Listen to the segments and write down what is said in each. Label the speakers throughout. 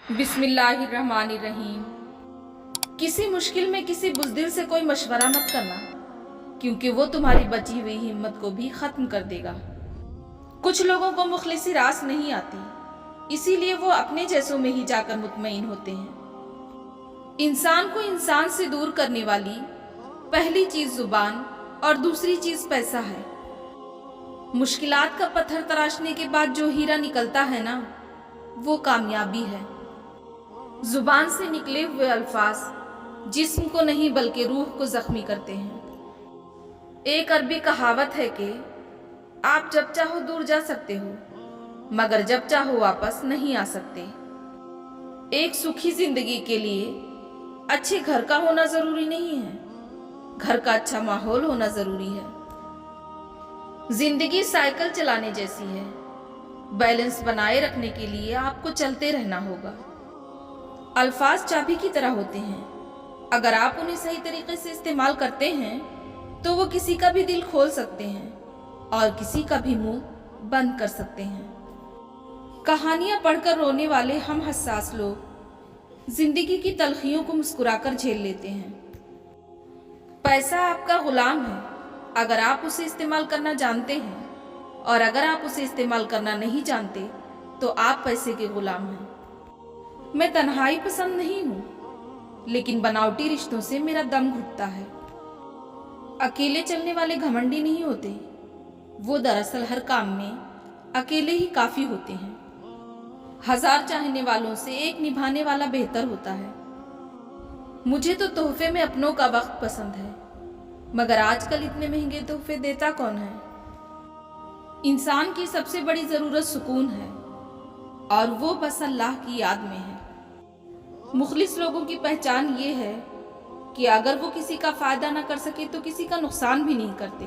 Speaker 1: बिस्मिल्लाहिर्रहमानिर्रहीम। किसी मुश्किल में किसी बुज़दिल से कोई मशवरा मत करना, क्योंकि वो तुम्हारी बची हुई हिम्मत को भी ख़त्म कर देगा। कुछ लोगों को मुखलिसी रास नहीं आती, इसीलिए वो अपने जैसों में ही जाकर मुतमईन होते हैं। इंसान को इंसान से दूर करने वाली पहली चीज़ ज़ुबान और दूसरी चीज़ पैसा है। मुश्किलात का पत्थर तराशने के बाद जो हीरा निकलता है ना, वो कामयाबी है। जुबान से निकले हुए अल्फाज जिस्म को नहीं बल्कि रूह को जख्मी करते हैं। एक अरबी कहावत है कि आप जब चाहो दूर जा सकते हो, मगर जब चाहो वापस नहीं आ सकते। एक सुखी जिंदगी के लिए अच्छे घर का होना जरूरी नहीं है, घर का अच्छा माहौल होना जरूरी है। जिंदगी साइकिल चलाने जैसी है, बैलेंस बनाए रखने के लिए आपको चलते रहना होगा। अल्फाज चाबी की तरह होते हैं, अगर आप उन्हें सही तरीके से इस्तेमाल करते हैं तो वो किसी का भी दिल खोल सकते हैं और किसी का भी मुंह बंद कर सकते हैं। कहानियां पढ़कर रोने वाले हम हसास लोग जिंदगी की तलखियों को मुस्कुराकर झेल लेते हैं। पैसा आपका गुलाम है, अगर आप उसे इस्तेमाल करना जानते हैं, और अगर आप उसे इस्तेमाल करना नहीं जानते तो आप पैसे के गुलाम हैं। मैं तन्हाई पसंद नहीं हूँ, लेकिन बनावटी रिश्तों से मेरा दम घुटता है। अकेले चलने वाले घमंडी नहीं होते, वो दरअसल हर काम में अकेले ही काफी होते हैं। 1000 चाहने वालों से एक निभाने वाला बेहतर होता है। मुझे तो तोहफे में अपनों का वक्त पसंद है, मगर आजकल इतने महंगे तोहफे देता कौन है। इंसान की सबसे बड़ी जरूरत सुकून है, और वो बस अल्लाह की याद में है। मुखलिस लोगों की पहचान ये है कि अगर वो किसी का फायदा ना कर सके तो किसी का नुकसान भी नहीं करते,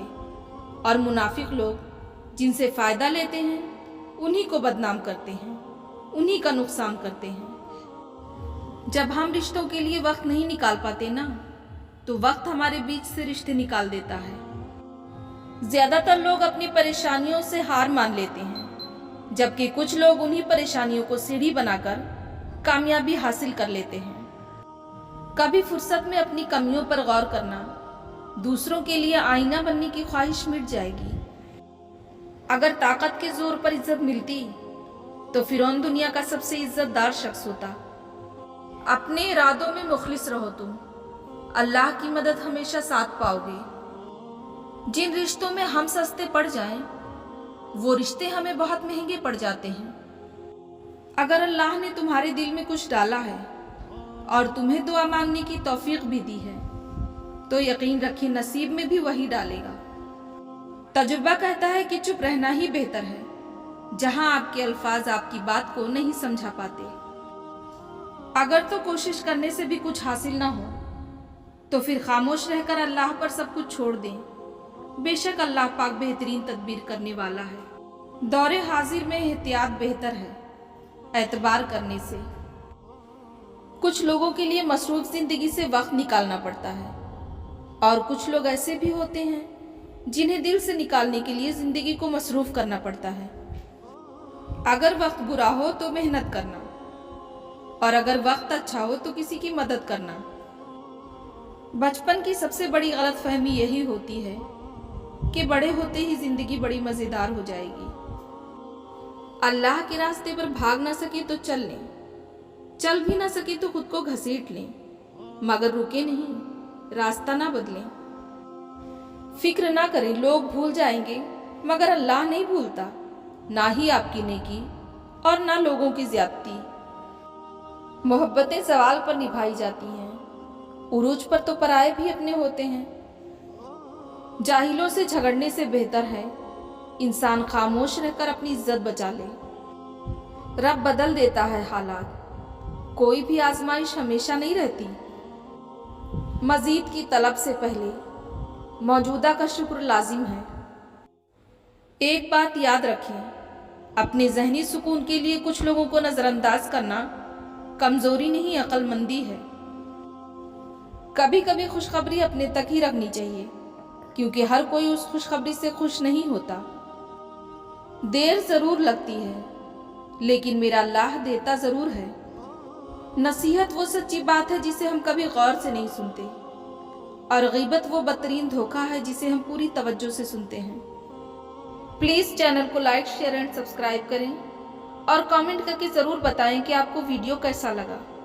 Speaker 1: और मुनाफिक लोग जिनसे फायदा लेते हैं उन्हीं को बदनाम करते हैं, उन्हीं का नुकसान करते हैं। जब हम रिश्तों के लिए वक्त नहीं निकाल पाते ना, तो वक्त हमारे बीच से रिश्ते निकाल देता है। ज्यादातर लोग अपनी परेशानियों से हार मान लेते हैं, जबकि कुछ लोग उन्हीं परेशानियों को सीढ़ी बनाकर कामयाबी हासिल कर लेते हैं। कभी फुर्सत में अपनी कमियों पर गौर करना, दूसरों के लिए आईना बनने की ख्वाहिश मिट जाएगी। अगर ताकत के जोर पर इज्जत मिलती तो फिरौन दुनिया का सबसे इज्जतदार शख्स होता। अपने इरादों में मुखलिस रहो तुम, अल्लाह की मदद हमेशा साथ पाओगे। जिन रिश्तों में हम सस्ते पड़ जाएं, वो रिश्ते हमें बहुत महंगे पड़ जाते हैं। अगर अल्लाह ने तुम्हारे दिल में कुछ डाला है और तुम्हें दुआ मांगने की तौफीक भी दी है, तो यकीन रखिए नसीब में भी वही डालेगा। तजुर्बा कहता है कि चुप रहना ही बेहतर है, जहां आपके अल्फाज आपकी बात को नहीं समझा पाते। अगर तो कोशिश करने से भी कुछ हासिल ना हो, तो फिर खामोश रहकर अल्लाह पर सब कुछ छोड़ दें। बेशक अल्लाह पाक बेहतरीन तदबीर करने वाला है। दौरे हाजिर में एहतियात बेहतर है एतबार करने से। कुछ लोगों के लिए मसरूफ जिंदगी से वक्त निकालना पड़ता है, और कुछ लोग ऐसे भी होते हैं जिन्हें दिल से निकालने के लिए जिंदगी को मसरूफ करना पड़ता है। अगर वक्त बुरा हो तो मेहनत करना, और अगर वक्त अच्छा हो तो किसी की मदद करना। बचपन की सबसे बड़ी गलतफहमी यही होती है कि बड़े होते ही जिंदगी बड़ी मजेदार हो जाएगी। अल्लाह के रास्ते पर भाग ना सके तो चल लें, चल भी ना सके तो खुद को घसीट लें, मगर रुके नहीं, रास्ता ना बदलें। फिक्र ना करें लोग भूल जाएंगे, मगर अल्लाह नहीं भूलता, ना ही आपकी नेकी और ना लोगों की ज्यादती। मोहब्बतें सवाल पर निभाई जाती हैं, उरूज पर तो पराए भी अपने होते हैं। जाहिलों से झगड़ने से बेहतर है इंसान खामोश रहकर अपनी इज्जत बचा ले। रब बदल देता है हालात, कोई भी आजमाइश हमेशा नहीं रहती। मजीद की तलब से पहले मौजूदा का शुक्र लाजिम है। एक बात याद रखें, अपने जहनी सुकून के लिए कुछ लोगों को नजरअंदाज करना कमजोरी नहीं अक्लमंदी है। कभी कभी खुशखबरी अपने तक ही रखनी चाहिए, क्योंकि हर कोई उस खुशखबरी से खुश नहीं होता। देर जरूर लगती है, लेकिन मेरा अल्लाह देता जरूर है। नसीहत वो सच्ची बात है जिसे हम कभी गौर से नहीं सुनते, और गीबत वो बदतरीन धोखा है जिसे हम पूरी तवज्जो से सुनते हैं। प्लीज़ चैनल को लाइक, शेयर एंड सब्सक्राइब करें और कमेंट करके ज़रूर बताएं कि आपको वीडियो कैसा लगा।